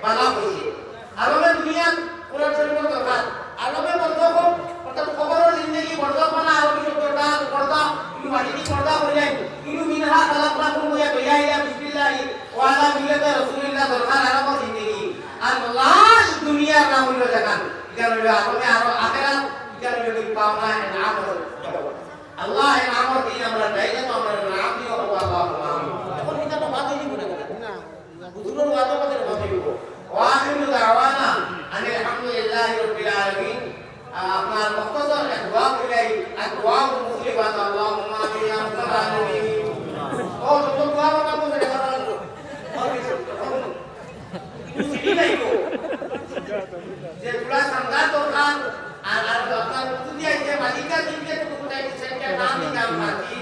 বালা হইছে আলমে দুনিয়া কোরআন শরীফের দরকার আলমে বর্ধক অর্থাৎ খবরের জিন্দেগি বর্ধক মানে আরবি শব্দটা পর্দা ইমানি পর্দা হয়ে যায় ইনু মিনহা খালাকনাকুম ওয়া ইয়া বিসমিল্লাহি ওয়া আলা মিল্লাতি রাসূলিল্লাহ দরকার আরবের জিন্দেগি আর লাশ দুনিয়ার নাম হইল জাকাত কারণ আলমে আর আখিরাত কারণ এই পাওনা নাম আল্লাহ এর নাম দিয়ে আমরা তাই না আমরা নাম দিও আল্লাহ এখন এটা তো বাদ দিয়ে বলে না বুঝুন ওয়াদা করে বাদ দিব ওয়া আখিরু দাওয়ানা আনিল হামদুলিল্লাহি রাব্বিল আলামিন আপনার মুখতাসার দোয়া কইলাই আর দোয়া মুসলিমাত আল্লাহুম্মা আমিন ইয়া রাব্বাল আলামিন ও তো দোয়া কথা বলে করানো আর কিছু বুঝি নাই তো যে পুরা সংঘাত দরকার আর আপনার যদি আইছে মালিকা দিকে তো কোথায় সেটা নাম দিলাম মাটি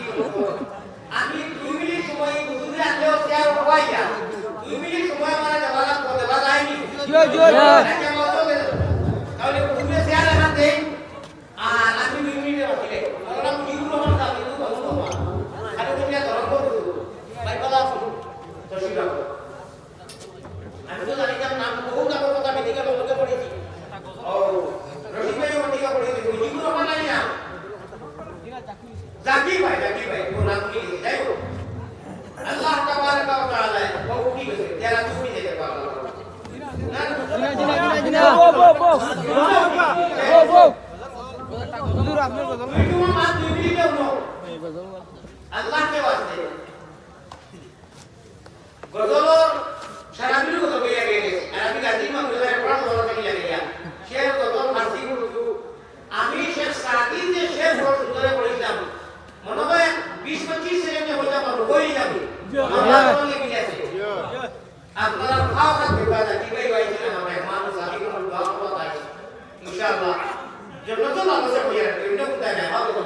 আমি 2 মিনিট সময় বুঝুনি আনলেও শেয়ার হওয়াইয়া 2 মিনিট সময় আমার দেওয়া করতে বাজাইনি তাহলে বুঝুনি শেয়ার এখান দেই আর আমি 2 মিনিটে বসিলে বললাম কিগুলো আমার দাবি তো বলবো আরে তুমি ধরন করব ভাই কথা শুনো তো শিখা আমি তো জানি নাম বহু নাম কথা মেডিকেল লোকে পড়েছি ও রশিদ ভাই মেডিকেল পড়েছি কিগুলো বানাই না জাকির ভাই वो नाम की যাই হোক আল্লাহ তাবারক ওয়া তাআলা বহু কি বলে যারা তুমি যেতে পারো না হুজুর আপনি বলুন তুমি মা তুমি কেন আল্লাহ কে ওয়াস্তে গজল সারাদিন গজল বইয়া গেছে আরবি গাজী মা গুলার পড়া গজল থেকে লাগে শের গজল ফারসি উর্দু আমি শেখ সাদির যে শের গজল পড়েছিলাম মনে হয় 20-25 সেকেন্ডে হয়ে যাবে হয়ে যাবে আমার সঙ্গে মিলে আছে আপনারা খাওয়া খাতে বাজা কি ভাই ভাই ছিলেন আমরা মানুষ আমি কোন দোয়া করতে ইনশাআল্লাহ জন্য তো মানুষে হয়ে যাবে এটা কোথায় না হবে তো